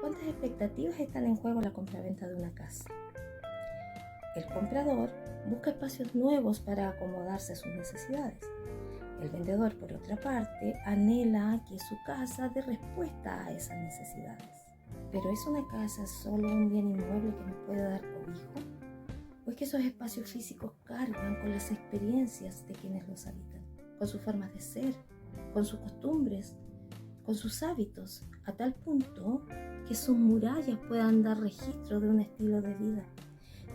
¿Cuántas expectativas están en juego en la compraventa de una casa? El comprador busca espacios nuevos para acomodarse a sus necesidades. El vendedor, por otra parte, anhela que su casa dé respuesta a esas necesidades. ¿Pero es una casa solo un bien inmueble que nos puede dar cobijo? ¿O es que esos espacios físicos cargan con las experiencias de quienes los habitan, con sus formas de ser, con sus costumbres, con sus hábitos, a tal punto que sus murallas puedan dar registro de un estilo de vida,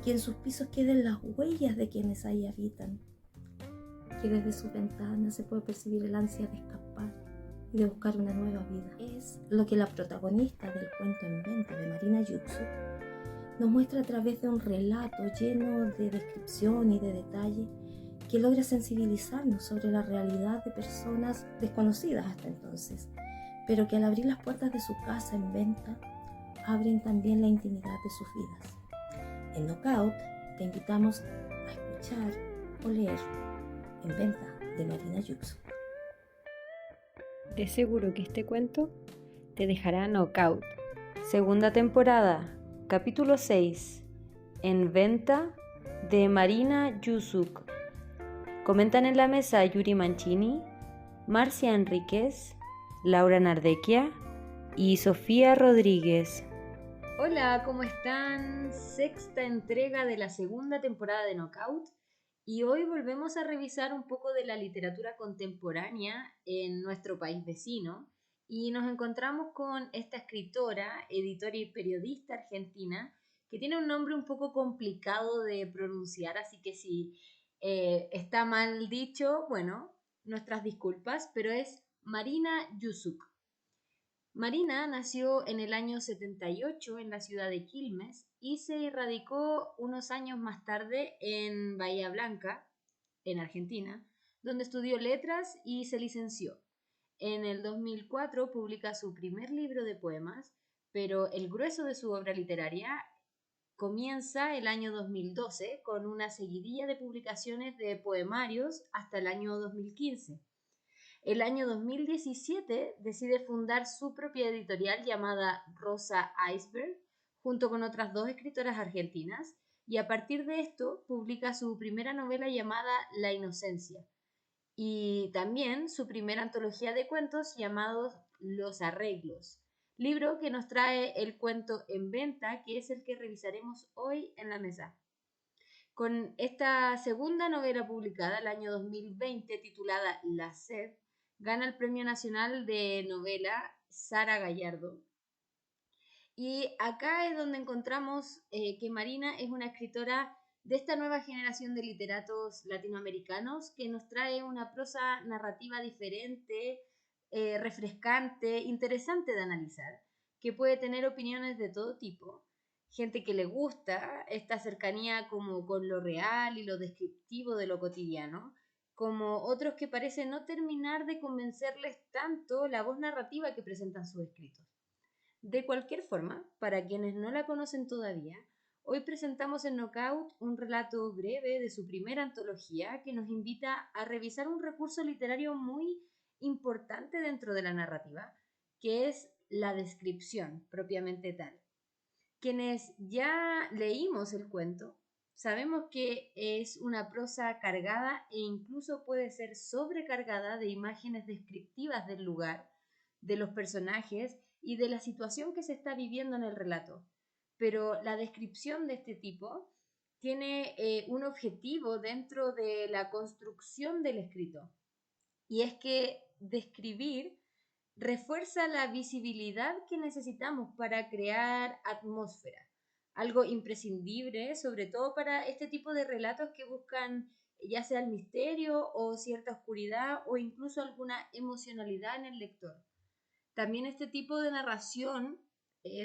que en sus pisos queden las huellas de quienes ahí habitan, que desde sus ventanas se puede percibir el ansia de escapar y de buscar una nueva vida? Es lo que la protagonista del cuento En Venta de Marina Yutsuk nos muestra a través de un relato lleno de descripción y de detalle que logra sensibilizarnos sobre la realidad de personas desconocidas hasta entonces, pero que al abrir las puertas de su casa en venta, abren también la intimidad de sus vidas. En Knockout te invitamos a escuchar o leer En Venta de Marina Yutsuk. De seguro que este cuento te dejará knockout. Segunda temporada, capítulo 6. En Venta de Marina Yutsuk. Comentan en la mesa Yuri Mancini, Marcia Enríquez, Laura Nardequia y Sofía Rodríguez. Hola, ¿cómo están? Sexta entrega de la segunda temporada de Knockout. Y hoy volvemos a revisar un poco de la literatura contemporánea en nuestro país vecino y nos encontramos con esta escritora, editora y periodista argentina que tiene un nombre un poco complicado de pronunciar, así que si está mal dicho, bueno, nuestras disculpas, pero es Marina Yutsuk. Marina nació en el año 78 en la ciudad de Quilmes y se radicó unos años más tarde en Bahía Blanca, en Argentina, donde estudió letras y se licenció. En el 2004 publica su primer libro de poemas, pero el grueso de su obra literaria comienza el año 2012 con una seguidilla de publicaciones de poemarios hasta el año 2015. El año 2017 decide fundar su propia editorial llamada Rosa Iceberg, junto con otras dos escritoras argentinas, y a partir de esto publica su primera novela llamada La Inocencia, y también su primera antología de cuentos llamados Los Arreglos, libro que nos trae el cuento En Venta, que es el que revisaremos hoy en la mesa. Con esta segunda novela publicada el año 2020 titulada La Sed, gana el Premio Nacional de Novela Sara Gallardo. Y acá es donde encontramos que Marina es una escritora de esta nueva generación de literatos latinoamericanos que nos trae una prosa narrativa diferente, refrescante, interesante de analizar, que puede tener opiniones de todo tipo. Gente que le gusta esta cercanía como con lo real y lo descriptivo de lo cotidiano, como otros que parecen no terminar de convencerles tanto la voz narrativa que presentan sus escritos. De cualquier forma, para quienes no la conocen todavía, hoy presentamos en Knockout un relato breve de su primera antología que nos invita a revisar un recurso literario muy importante dentro de la narrativa, que es la descripción propiamente tal. Quienes ya leímos el cuento, sabemos que es una prosa cargada e incluso puede ser sobrecargada de imágenes descriptivas del lugar, de los personajes y de la situación que se está viviendo en el relato. Pero la descripción de este tipo tiene un objetivo dentro de la construcción del escrito, y es que describir refuerza la visibilidad que necesitamos para crear atmósfera, algo imprescindible, sobre todo para este tipo de relatos que buscan ya sea el misterio o cierta oscuridad o incluso alguna emocionalidad en el lector. También este tipo de narración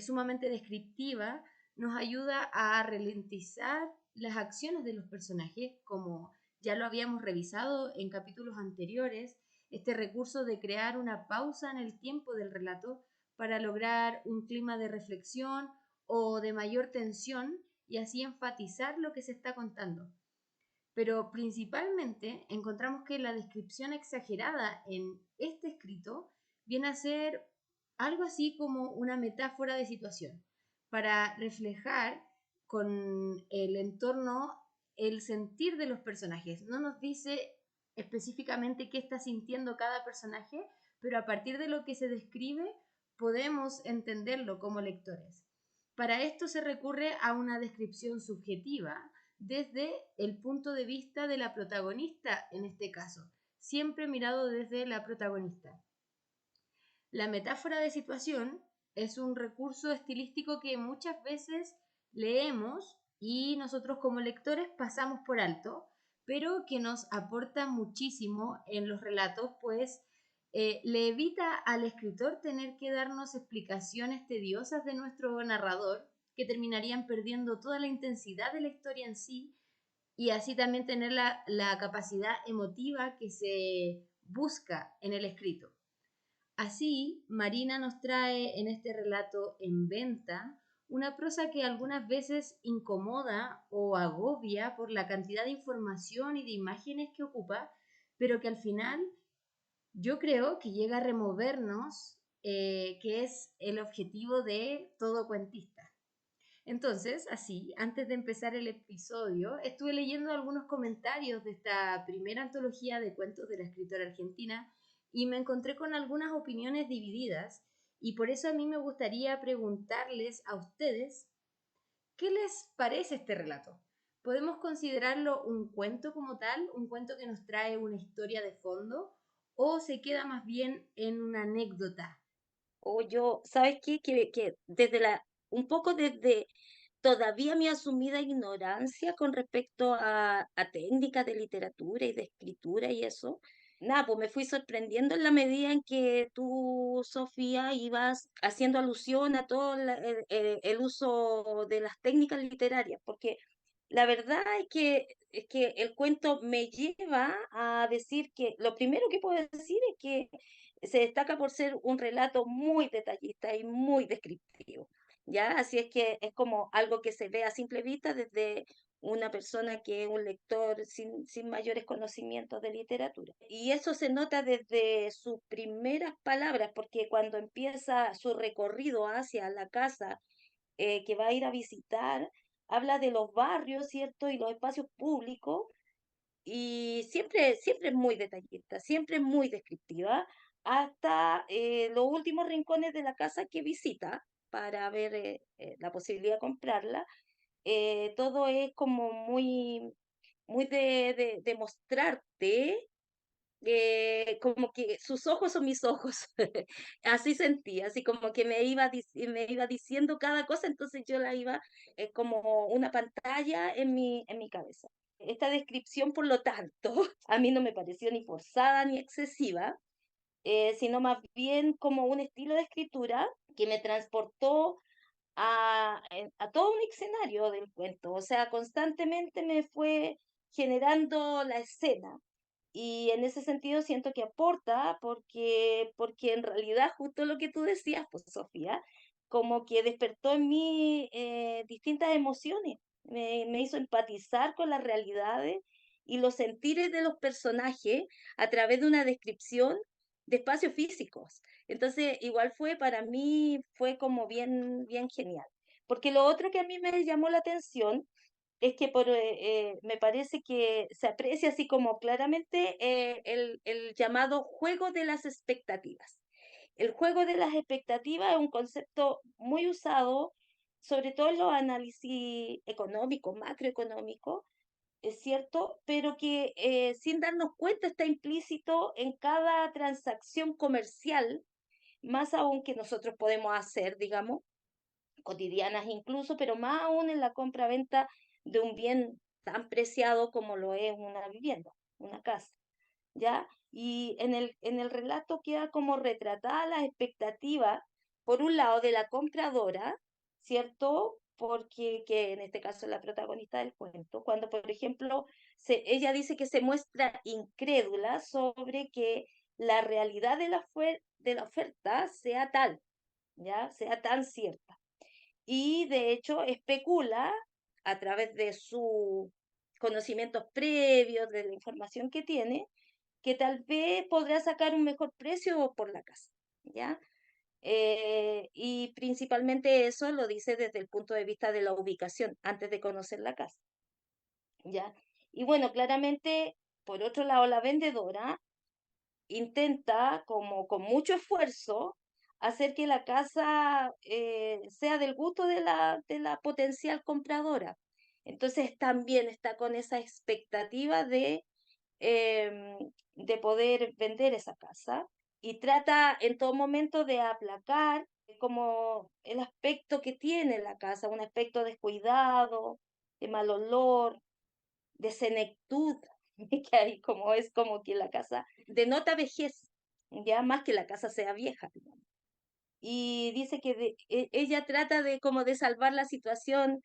sumamente descriptiva nos ayuda a ralentizar las acciones de los personajes, como ya lo habíamos revisado en capítulos anteriores, este recurso de crear una pausa en el tiempo del relato para lograr un clima de reflexión o de mayor tensión y así enfatizar lo que se está contando. Pero principalmente encontramos que la descripción exagerada en este escrito viene a ser algo así como una metáfora de situación, para reflejar con el entorno el sentir de los personajes. No nos dice específicamente qué está sintiendo cada personaje, pero a partir de lo que se describe podemos entenderlo como lectores. Para esto se recurre a una descripción subjetiva desde el punto de vista de la protagonista en este caso, siempre mirado desde la protagonista. La metáfora de situación es un recurso estilístico que muchas veces leemos y nosotros como lectores pasamos por alto, pero que nos aporta muchísimo en los relatos, pues le evita al escritor tener que darnos explicaciones tediosas de nuestro narrador, que terminarían perdiendo toda la intensidad de la historia en sí, y así también tener la capacidad emotiva que se busca en el escrito. Así, Marina nos trae en este relato En Venta una prosa que algunas veces incomoda o agobia por la cantidad de información y de imágenes que ocupa, pero que al final yo creo que llega a removernos, que es el objetivo de todo cuentista. Entonces, así, antes de empezar el episodio, estuve leyendo algunos comentarios de esta primera antología de cuentos de la escritora argentina y me encontré con algunas opiniones divididas, y por eso a mí me gustaría preguntarles a ustedes, ¿qué les parece este relato? ¿Podemos considerarlo un cuento como tal, un cuento que nos trae una historia de fondo, o se queda más bien en una anécdota? O yo, ¿sabes qué? Que desde un poco desde todavía mi asumida ignorancia con respecto a técnicas de literatura y de escritura y eso, nada, pues me fui sorprendiendo en la medida en que tú, Sofía, ibas haciendo alusión a todo el uso de las técnicas literarias, porque la verdad es que el cuento me lleva a decir que lo primero que puedo decir es que se destaca por ser un relato muy detallista y muy descriptivo, ¿ya? Así es que es como algo que se ve a simple vista desde una persona que es un lector sin mayores conocimientos de literatura. Y eso se nota desde sus primeras palabras, porque cuando empieza su recorrido hacia la casa que va a ir a visitar, habla de los barrios, ¿cierto? Y los espacios públicos, y siempre es muy detallista, siempre es muy descriptiva, hasta los últimos rincones de la casa que visita para ver la posibilidad de comprarla. Todo es como muy de mostrarte como que sus ojos son mis ojos. Así sentí, así como que me iba diciendo cada cosa, entonces yo la iba como una pantalla en mi cabeza. Esta descripción, por lo tanto, a mí no me pareció ni forzada ni excesiva, sino más bien como un estilo de escritura que me transportó a todo un escenario del cuento. O sea, constantemente me fue generando la escena. Y en ese sentido siento que aporta porque en realidad justo lo que tú decías, pues Sofía, como que despertó en mí distintas emociones, me hizo empatizar con las realidades y los sentires de los personajes a través de una descripción de espacios físicos. Entonces, igual fue para mí, fue como bien genial. Porque lo otro que a mí me llamó la atención es que me parece que se aprecia así como claramente el llamado juego de las expectativas. El juego de las expectativas es un concepto muy usado, sobre todo en los análisis económicos, macroeconómicos, es cierto, pero que sin darnos cuenta está implícito en cada transacción comercial, más aún que nosotros podemos hacer, digamos, cotidianas incluso, pero más aún en la compra-venta de un bien tan preciado como lo es una vivienda, una casa, ¿ya? Y en el relato queda como retratada la expectativa, por un lado, de la compradora, ¿cierto? Porque que en este caso es la protagonista del cuento, cuando, por ejemplo, ella dice que se muestra incrédula sobre que la realidad de la oferta sea tal, ¿ya? Sea tan cierta y de hecho especula a través de sus conocimientos previos, de la información que tiene, que tal vez podrá sacar un mejor precio por la casa, ¿ya? Y principalmente eso lo dice desde el punto de vista de la ubicación, antes de conocer la casa, ¿ya? Y bueno, claramente, por otro lado, la vendedora intenta, como con mucho esfuerzo, hacer que la casa sea del gusto de la potencial compradora. Entonces también está con esa expectativa em, de poder vender esa casa y trata en todo momento de aplacar como el aspecto que tiene la casa, un aspecto descuidado, de mal olor, de senectud, que hay como es como que la casa denota vejez, ya más que la casa sea vieja, digamos. Y dice que ella trata de como de salvar la situación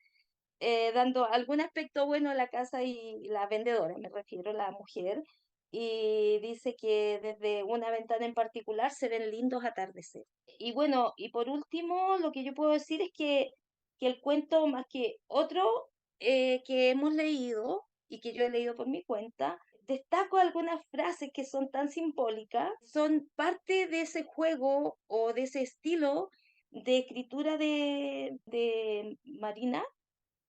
dando algún aspecto bueno a la casa y la vendedora, me refiero, la mujer, y dice que desde una ventana en particular se ven lindos atardeceres. Y bueno, y por último, lo que yo puedo decir es que el cuento, más que otro que hemos leído y que yo he leído por mi cuenta, destaco algunas frases que son tan simbólicas, son parte de ese juego o de ese estilo de escritura de Marina,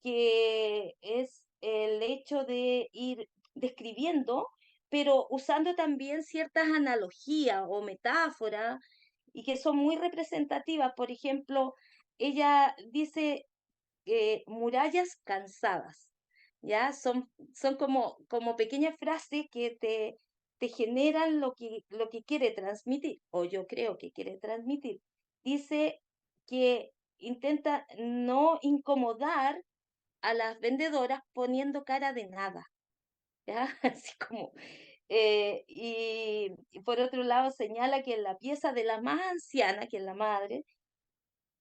que es el hecho de ir describiendo, pero usando también ciertas analogías o metáforas y que son muy representativas. Por ejemplo, ella dice murallas cansadas, ¿ya? Son como pequeñas frases que te generan lo que quiere transmitir, o yo creo que quiere transmitir. Dice que intenta no incomodar a las vendedoras poniendo cara de nada, ¿ya? Así como, y por otro lado señala que en la pieza de la más anciana, que es la madre,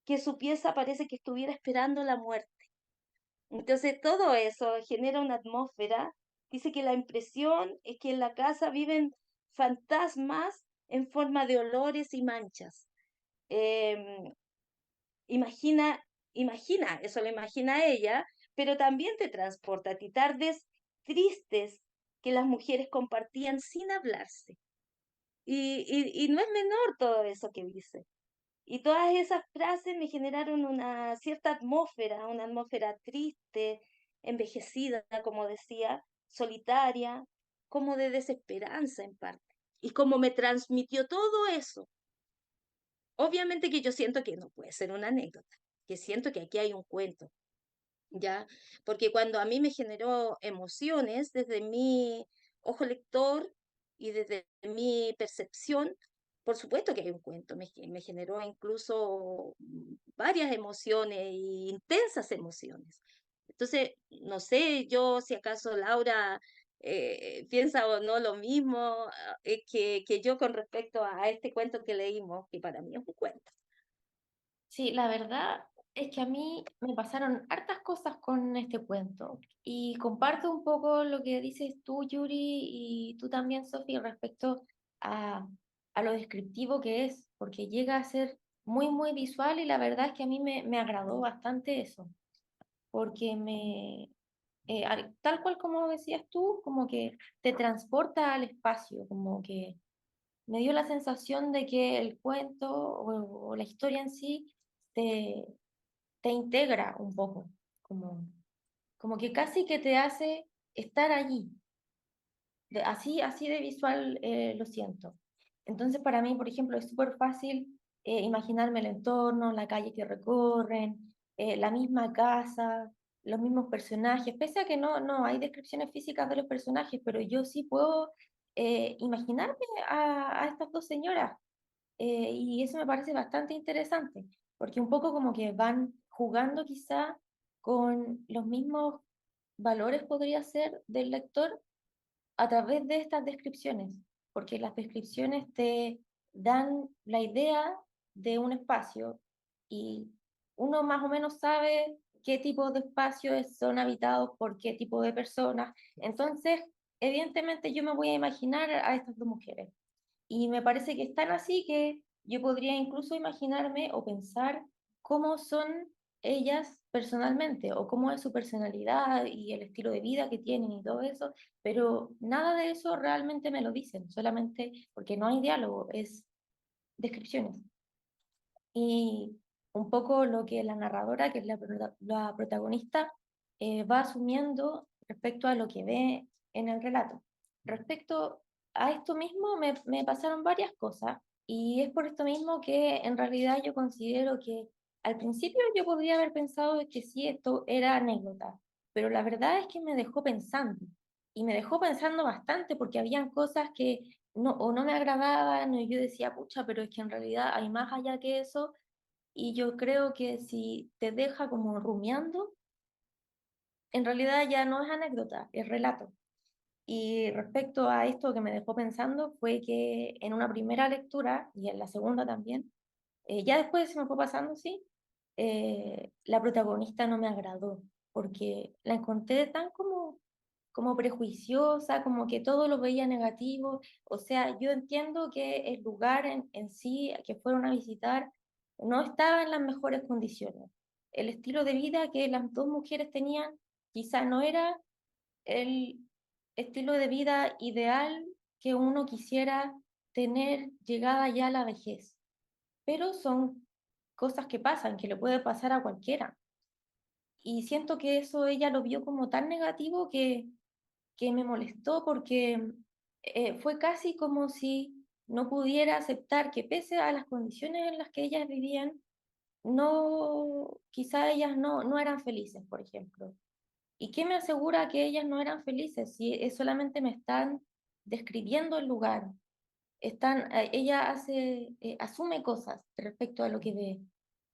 que su pieza parece que estuviera esperando la muerte. Entonces todo eso genera una atmósfera. Dice que la impresión es que en la casa viven fantasmas en forma de olores y manchas. Em, Imagina, eso lo imagina ella, pero también te transporta a ti tardes tristes que las mujeres compartían sin hablarse. Y no es menor todo eso que dice. Y todas esas frases me generaron una cierta atmósfera, una atmósfera triste, envejecida, como decía, solitaria, como de desesperanza en parte. Y como me transmitió todo eso, obviamente que yo siento que no puede ser una anécdota, que siento que aquí hay un cuento, ¿ya? Porque cuando a mí me generó emociones desde mi ojo lector y desde mi percepción, por supuesto que hay un cuento, me generó incluso varias emociones y intensas emociones. Entonces, no sé yo si acaso Laura piensa o no lo mismo que yo con respecto a este cuento que leímos, que para mí es un cuento. Sí, la verdad es que a mí me pasaron hartas cosas con este cuento y comparto un poco lo que dices tú, Yuri, y tú también, Sofi, respecto a, a lo descriptivo que es, porque llega a ser muy, muy visual y la verdad es que a mí me agradó bastante eso, porque tal cual como decías tú, como que te transporta al espacio, como que me dio la sensación de que el cuento o la historia en sí te, te integra un poco, como, como que casi que te hace estar allí. Así de visual lo siento. Entonces, para mí, por ejemplo, es súper fácil imaginarme el entorno, la calle que recorren, la misma casa, los mismos personajes, pese a que no hay descripciones físicas de los personajes, pero yo sí puedo imaginarme a estas dos señoras y eso me parece bastante interesante, porque un poco como que van jugando quizá con los mismos valores, podría ser, del lector a través de estas descripciones, porque las descripciones te dan la idea de un espacio y uno más o menos sabe qué tipo de espacios son habitados por qué tipo de personas. Entonces, evidentemente yo me voy a imaginar a estas dos mujeres. Y me parece que es tan así que yo podría incluso imaginarme o pensar cómo son ellas personalmente o cómo es su personalidad y el estilo de vida que tienen y todo eso, pero nada de eso realmente me lo dicen, solamente porque no hay diálogo, es descripciones. y un poco lo que la narradora, que es la protagonista, va asumiendo respecto a lo que ve en el relato. Respecto a esto mismo me pasaron varias cosas y es por esto mismo que en realidad yo considero que al principio yo podría haber pensado de que sí, esto era anécdota, pero la verdad es que me dejó pensando y me dejó pensando bastante porque habían cosas que no, o no me agradaban, o yo decía, pucha, pero es que en realidad hay más allá que eso, y yo creo que si te deja como rumiando, en realidad ya no es anécdota, es relato. Y respecto a esto que me dejó pensando fue que en una primera lectura y en la segunda también, ya después se me fue pasando, sí, la protagonista no me agradó, porque la encontré tan como prejuiciosa, como que todo lo veía negativo. O sea, yo entiendo que el lugar en sí que fueron a visitar no estaba en las mejores condiciones. El estilo de vida que las dos mujeres tenían quizá no era el estilo de vida ideal que uno quisiera tener llegada ya a la vejez, pero son cosas que pasan, que le puede pasar a cualquiera. Y siento que eso ella lo vio como tan negativo que me molestó porque fue casi como si no pudiera aceptar que pese a las condiciones en las que ellas vivían, no, quizá ellas no eran felices, por ejemplo. ¿Y qué me asegura que ellas no eran felices si es solamente me están describiendo el lugar? Ella asume cosas respecto a lo que ve.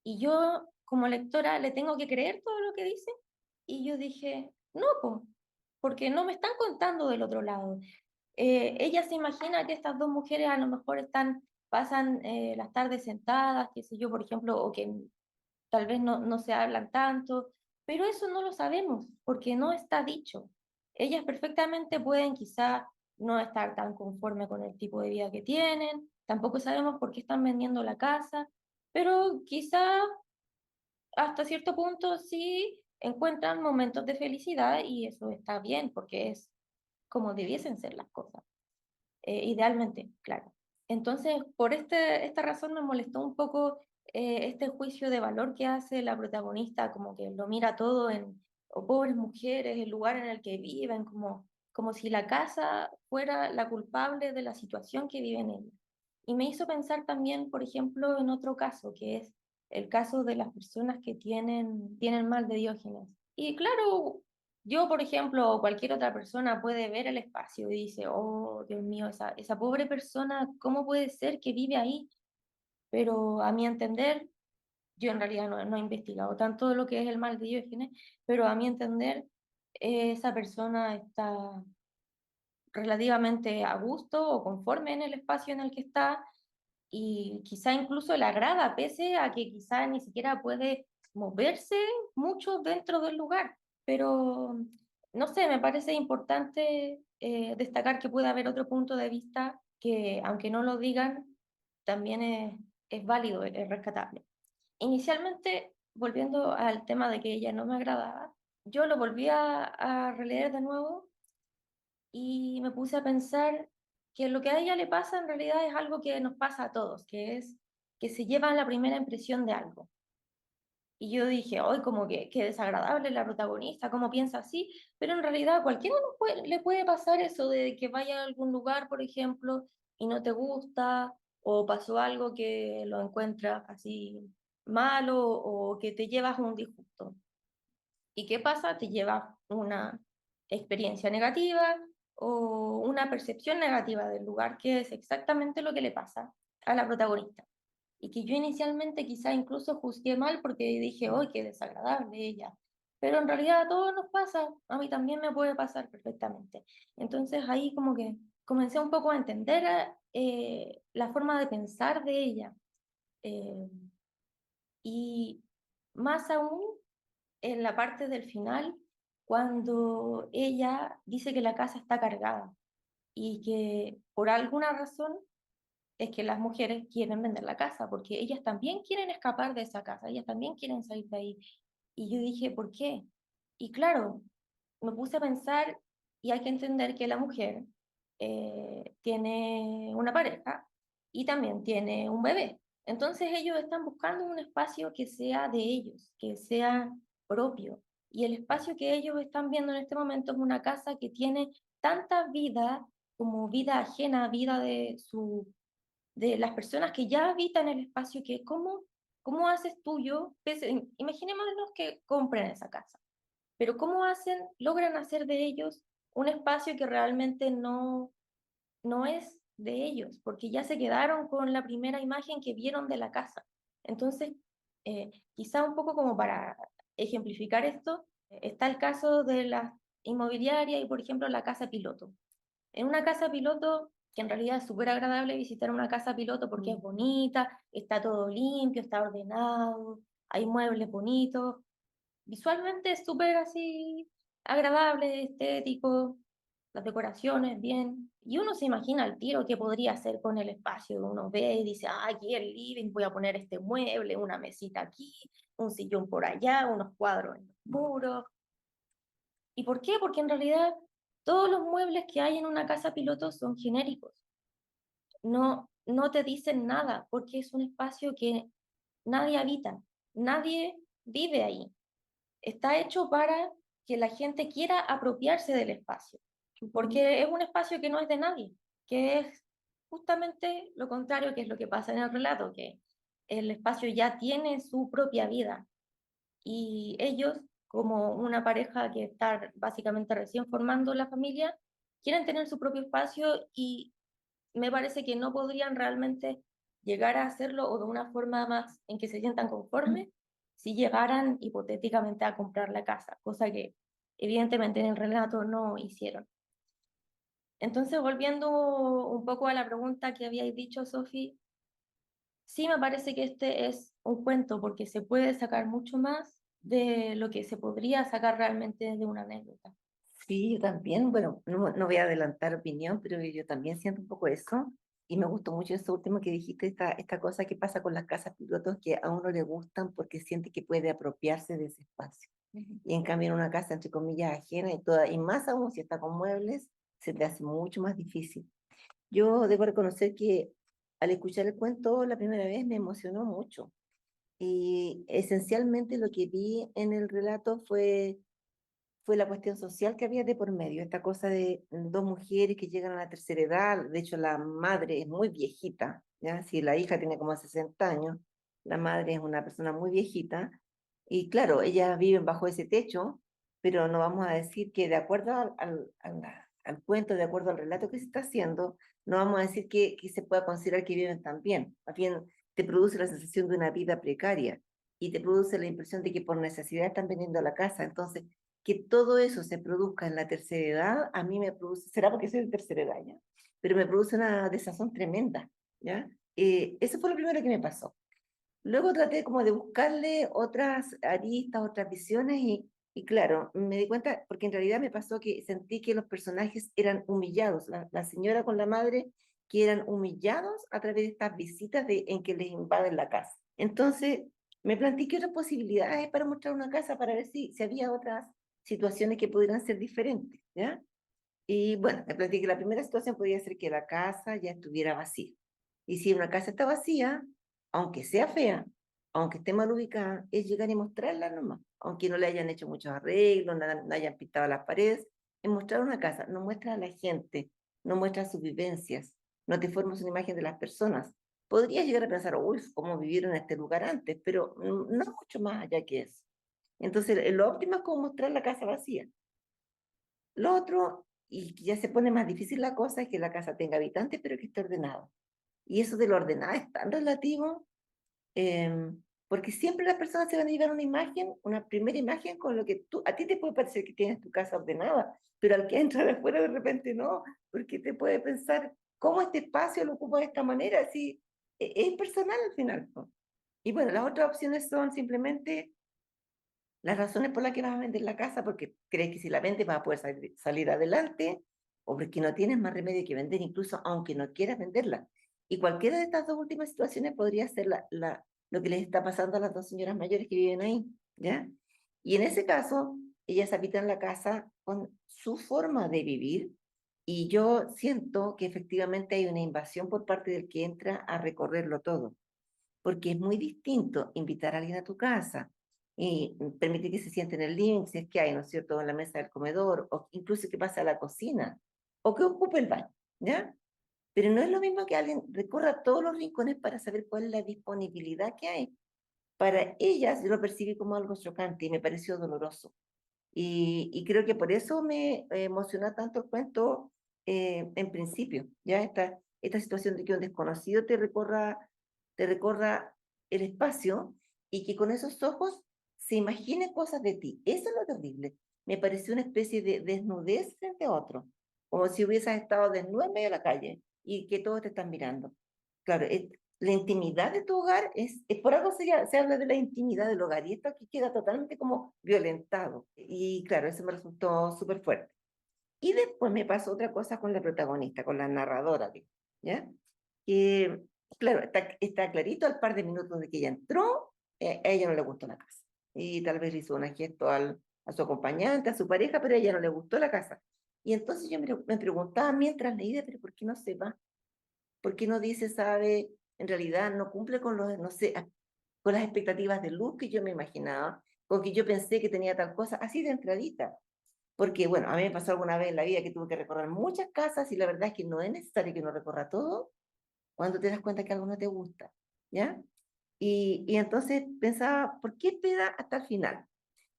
Y yo, como lectora, le tengo que creer todo lo que dice. Y yo dije, no, po, porque no me están contando del otro lado. Ella se imagina que estas dos mujeres a lo mejor pasan las tardes sentadas, qué sé yo, por ejemplo, o que tal vez no se hablan tanto, pero eso no lo sabemos porque no está dicho. Ellas perfectamente pueden quizá no estar tan conforme con el tipo de vida que tienen, tampoco sabemos por qué están vendiendo la casa, pero quizá hasta cierto punto sí encuentran momentos de felicidad y eso está bien porque es como debiesen ser las cosas, idealmente, claro. Entonces, por esta razón me molestó un poco este juicio de valor que hace la protagonista, como que lo mira todo en, oh, pobres mujeres, el lugar en el que viven, como si la casa fuera la culpable de la situación que viven ellas. Y me hizo pensar también, por ejemplo, en otro caso, que es el caso de las personas que tienen mal de Diógenes. Y claro, yo, por ejemplo, o cualquier otra persona puede ver el espacio y dice, oh, Dios mío, esa pobre persona, ¿cómo puede ser que vive ahí? Pero a mi entender, yo en realidad no he investigado tanto lo que es el mal de Diógenes, pero a mi entender, esa persona está relativamente a gusto o conforme en el espacio en el que está y quizá incluso le agrada, pese a que quizá ni siquiera puede moverse mucho dentro del lugar. Pero no sé, me parece importante destacar que puede haber otro punto de vista que, aunque no lo digan, también es válido, es rescatable. Inicialmente, volviendo al tema de que ella no me agradaba, yo lo volví a releer de nuevo y me puse a pensar que lo que a ella le pasa en realidad es algo que nos pasa a todos, que es que se llevan la primera impresión de algo. Y yo dije, hoy como que qué desagradable la protagonista, cómo piensa así, pero en realidad a cualquiera le puede pasar eso de que vaya a algún lugar, por ejemplo, y no te gusta, o pasó algo que lo encuentras así malo, o que te llevas un disgusto. ¿Y qué pasa? Te lleva una experiencia negativa o una percepción negativa del lugar, que es exactamente lo que le pasa a la protagonista. Y que yo inicialmente quizá incluso juzgué mal porque dije, ¡ay, qué desagradable ella! Pero en realidad a todos nos pasa, a mí también me puede pasar perfectamente. Entonces ahí como que comencé un poco a entender la forma de pensar de ella. eh, y más aún en la parte del final, cuando ella dice que la casa está cargada y que por alguna razón es que las mujeres quieren vender la casa, porque ellas también quieren escapar de esa casa, ellas también quieren salir de ahí. Y yo dije, ¿por qué? Y claro, me puse a pensar y hay que entender que la mujer tiene una pareja y también tiene un bebé. Entonces ellos están buscando un espacio que sea de ellos, que sea propio. Y el espacio que ellos están viendo en este momento es una casa que tiene tanta vida como vida ajena, vida de las personas que ya habitan el espacio, que cómo haces tuyo, imaginémonos que compren esa casa, pero cómo logran hacer de ellos un espacio que realmente no es de ellos, porque ya se quedaron con la primera imagen que vieron de la casa. Entonces, quizá un poco como para ejemplificar esto, está el caso de la inmobiliaria y, por ejemplo, la casa piloto. En una casa piloto, que en realidad es súper agradable visitar una casa piloto porque es bonita, está todo limpio, está ordenado, hay muebles bonitos, visualmente es súper así agradable, estético, las decoraciones bien, y uno se imagina al tiro qué podría hacer con el espacio, uno ve y dice, ah, aquí el living, voy a poner este mueble, una mesita aquí, un sillón por allá, unos cuadros en los muros. ¿Y por qué? Porque en realidad todos los muebles que hay en una casa piloto son genéricos, no te dicen nada, porque es un espacio que nadie habita, nadie vive ahí. Está hecho para que la gente quiera apropiarse del espacio, porque es un espacio que no es de nadie, que es justamente lo contrario, que es lo que pasa en el relato, que el espacio ya tiene su propia vida y ellos, como una pareja que está básicamente recién formando la familia, quieren tener su propio espacio y me parece que no podrían realmente llegar a hacerlo o de una forma más en que se sientan conformes si llegaran hipotéticamente a comprar la casa, cosa que evidentemente en el relato no hicieron. Entonces, volviendo un poco a la pregunta que habíais dicho, Sofi, sí me parece que este es un cuento porque se puede sacar mucho más de lo que se podría sacar realmente de una anécdota. Sí, yo también, bueno, no voy a adelantar opinión, pero yo también siento un poco eso. Y me gustó mucho eso último que dijiste, esta cosa que pasa con las casas pilotos que a uno le gustan porque siente que puede apropiarse de ese espacio. Y en cambio en una casa, entre comillas, ajena y toda, y más aún si está con muebles, se te hace mucho más difícil. Yo debo reconocer que al escuchar el cuento la primera vez me emocionó mucho. Y esencialmente lo que vi en el relato fue la cuestión social que había de por medio, esta cosa de dos mujeres que llegan a la tercera edad, de hecho la madre es muy viejita, ¿ya? Si la hija tiene como 60 años, la madre es una persona muy viejita, y claro, ellas viven bajo ese techo, pero no vamos a decir que de acuerdo al cuento, de acuerdo al relato que se está haciendo, no vamos a decir que se pueda considerar que viven tan bien, más bien te produce la sensación de una vida precaria, y te produce la impresión de que por necesidad están vendiendo la casa, entonces que todo eso se produzca en la tercera edad, a mí me produce, será porque soy de tercera edad ya, pero me produce una desazón tremenda, ¿ya? Eso fue lo primero que me pasó. Luego traté como de buscarle otras aristas, otras visiones y claro, me di cuenta, porque en realidad me pasó que sentí que los personajes eran humillados, la señora con la madre, que eran humillados a través de estas visitas en que les invaden la casa. Entonces, me planteé qué otras posibilidades para mostrar una casa, para ver si había otras situaciones que pudieran ser diferentes, ¿ya? Y bueno, me planteé que la primera situación podría ser que la casa ya estuviera vacía. Y si una casa está vacía, aunque sea fea, aunque esté mal ubicada, es llegar y mostrarla nomás. Aunque no le hayan hecho muchos arreglos, no hayan pintado las paredes, es mostrar una casa, no muestra a la gente, no muestra sus vivencias, no te formas una imagen de las personas. Podrías llegar a pensar, uy, cómo vivieron en este lugar antes, pero no mucho más allá que eso. Entonces, lo óptimo es como mostrar la casa vacía. Lo otro, y que ya se pone más difícil la cosa, es que la casa tenga habitantes, pero que esté ordenado. Y eso de lo ordenado es tan relativo, porque siempre las personas se van a llevar una imagen, una primera imagen con lo que a ti te puede parecer que tienes tu casa ordenada, pero al que entra de afuera de repente no, porque te puede pensar, ¿cómo este espacio lo ocupa de esta manera? Así, es personal al final, ¿no? Y bueno, las otras opciones son simplemente las razones por las que vas a vender la casa, porque crees que si la vendes vas a poder salir adelante, o porque no tienes más remedio que vender, incluso aunque no quieras venderla. Y cualquiera de estas dos últimas situaciones podría ser lo que les está pasando a las dos señoras mayores que viven ahí, ¿ya? Y en ese caso, ellas habitan la casa con su forma de vivir, y yo siento que efectivamente hay una invasión por parte del que entra a recorrerlo todo. porque es muy distinto invitar a alguien a tu casa y permitir que se siente en el living, si es que hay, ¿no es cierto?, en la mesa del comedor, o incluso que pase a la cocina, o que ocupe el baño, ¿ya? Pero no es lo mismo que alguien recorra todos los rincones para saber cuál es la disponibilidad que hay. Para ellas, yo lo percibí como algo chocante y me pareció doloroso. Y creo que por eso me emociona tanto el cuento en principio, ¿ya? Esta situación de que un desconocido te recorra el espacio y que con esos ojos se imagine cosas de ti. Eso es lo terrible. Me pareció una especie de desnudez frente a otro, como si hubieses estado desnudo en medio de la calle y que todos te están mirando. Claro, la intimidad de tu hogar por algo se habla de la intimidad del hogar y esto aquí queda totalmente como violentado. Y claro, eso me resultó súper fuerte. Y después me pasó otra cosa con la protagonista, con la narradora, ¿ya? Que, claro, está clarito al par de minutos de que ella entró, a ella no le gustó la casa. Y tal vez le hizo un gesto a su acompañante, a su pareja, pero a ella no le gustó la casa. Y entonces yo me preguntaba mientras leía, pero ¿por qué no se va? ¿Por qué no dice, sabe, en realidad no cumple con los, no sé, con las expectativas de luz que yo me imaginaba, con que yo pensé que tenía tal cosa, así de entradita? Porque, bueno, a mí me pasó alguna vez en la vida que tuve que recorrer muchas casas y la verdad es que no es necesario que uno recorra todo cuando te das cuenta que algo no te gusta, ¿ya? Y entonces pensaba, ¿por qué espera hasta el final?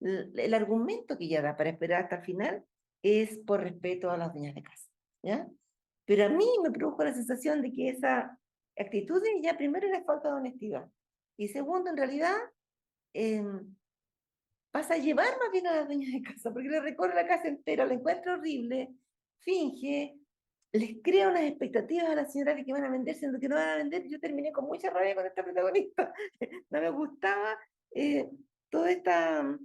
El argumento que ella da para esperar hasta el final es por respeto a las dueñas de casa, ¿ya? Pero a mí me produjo la sensación de que esa actitud de ella, primero, era falta de honestidad. Y segundo, en realidad, eh, pasa a llevar más bien a las dueñas de casa, porque le recorre la casa entera, la encuentra horrible, finge, les crea unas expectativas a la señora de que van a vender, siendo que no van a vender. Yo terminé con mucha rabia con esta protagonista. No me gustaba eh, toda esta,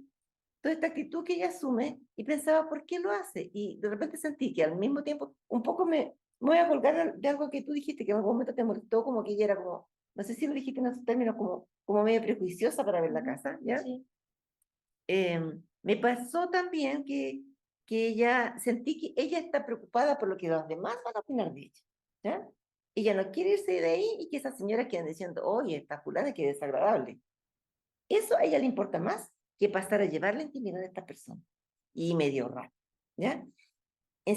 toda esta actitud que ella asume y pensaba, ¿por qué lo hace? Y de repente sentí que al mismo tiempo, un poco me voy a colgar de algo que tú dijiste, que en algún momento te molestó, como que ella era como, no sé si lo dijiste en esos términos, como medio prejuiciosa para ver la casa, ¿ya? Sí. Me pasó también que ella, sentí que ella está preocupada por lo que los demás van a opinar de ella, ¿ya? Ella no quiere irse de ahí y que esas señoras queden diciendo, oye, esta fulana que desagradable. Eso a ella le importa más que pasar a llevar la intimidad de esta persona. Y me dio rabia, ¿ya?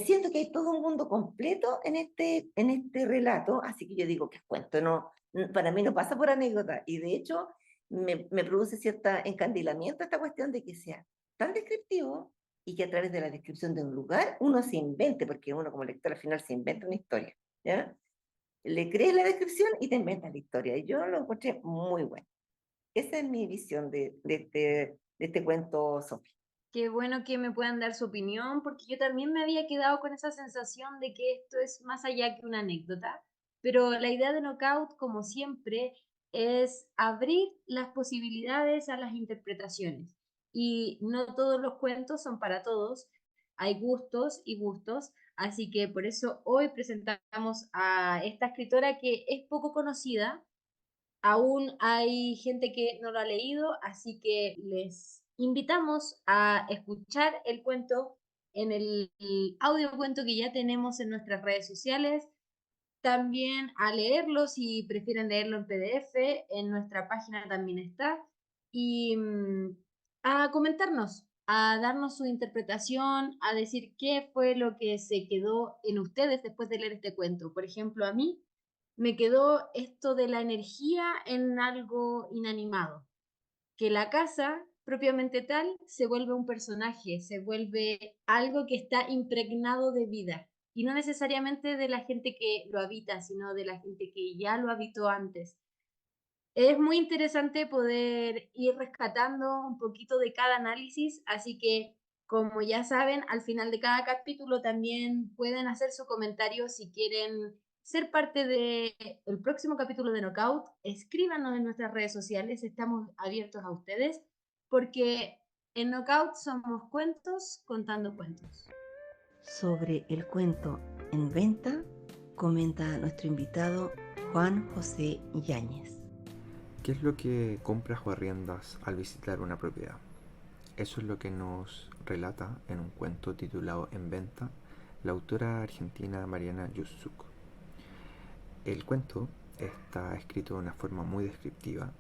Siento que hay todo un mundo completo en este relato, así que yo digo que es cuento, no, para mí no pasa por anécdota, y de hecho me produce cierto encandilamiento esta cuestión de que sea tan descriptivo y que a través de la descripción de un lugar uno se invente, porque uno como lector al final se inventa una historia, ¿ya? Le crees la descripción y te inventas la historia, y yo lo encontré muy bueno. Esa es mi visión de este cuento, Sofía. Qué bueno que me puedan dar su opinión, porque yo también me había quedado con esa sensación de que esto es más allá que una anécdota, pero la idea de Knockout, como siempre, es abrir las posibilidades a las interpretaciones. Y no todos los cuentos son para todos, hay gustos y gustos, así que por eso hoy presentamos a esta escritora que es poco conocida. Aún hay gente que no lo ha leído, así que les invitamos a escuchar el cuento en el audio cuento que ya tenemos en nuestras redes sociales, también a leerlo si prefieren leerlo en PDF, en nuestra página también está, y a comentarnos, a darnos su interpretación, a decir qué fue lo que se quedó en ustedes después de leer este cuento. Por ejemplo, a mí me quedó esto de la energía en algo inanimado, que la casa propiamente tal se vuelve un personaje, se vuelve algo que está impregnado de vida, y no necesariamente de la gente que lo habita, sino de la gente que ya lo habitó antes. Es muy interesante poder ir rescatando un poquito de cada análisis, así que como ya saben, al final de cada capítulo también pueden hacer su comentario si quieren ser parte del próximo capítulo de Knockout. Escríbanos en nuestras redes sociales, estamos abiertos a ustedes, porque en Knockout somos cuentos contando cuentos. Sobre el cuento En Venta, comenta nuestro invitado Juan José Yáñez. ¿Qué es lo que compras o arriendas al visitar una propiedad? Eso es lo que nos relata en un cuento titulado En Venta la autora argentina Mariana Yussuk. El cuento está escrito de una forma muy descriptiva,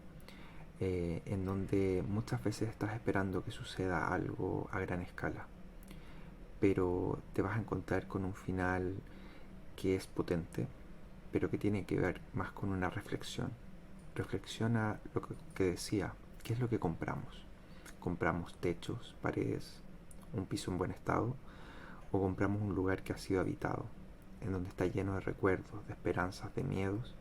en donde muchas veces estás esperando que suceda algo a gran escala, pero te vas a encontrar con un final que es potente, pero que tiene que ver más con una reflexión. Reflexiona lo que decía, ¿qué es lo que compramos? ¿Compramos techos, paredes, un piso en buen estado? ¿O compramos un lugar que ha sido habitado, en donde está lleno de recuerdos, de esperanzas, de miedos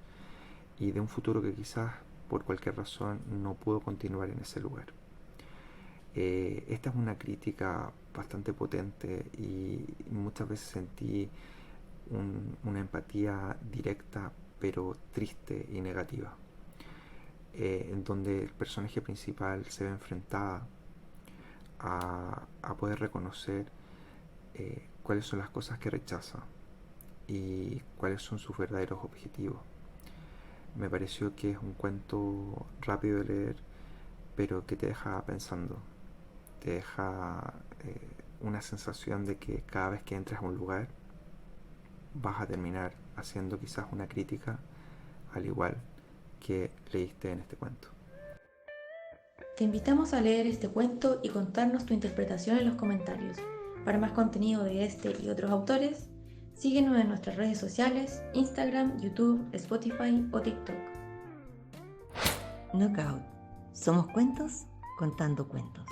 y de un futuro que quizás por cualquier razón no pudo continuar en ese lugar? Esta es una crítica bastante potente y muchas veces sentí una empatía directa pero triste y negativa, en donde el personaje principal se ve enfrentada a poder reconocer cuáles son las cosas que rechaza y cuáles son sus verdaderos objetivos. Me pareció que es un cuento rápido de leer, pero que te deja pensando, te deja una sensación de que cada vez que entras a un lugar vas a terminar haciendo quizás una crítica, al igual que leíste en este cuento. Te invitamos a leer este cuento y contarnos tu interpretación en los comentarios. Para más contenido de este y otros autores, síguenos en nuestras redes sociales, Instagram, YouTube, Spotify o TikTok. Knockout. Somos cuentos contando cuentos.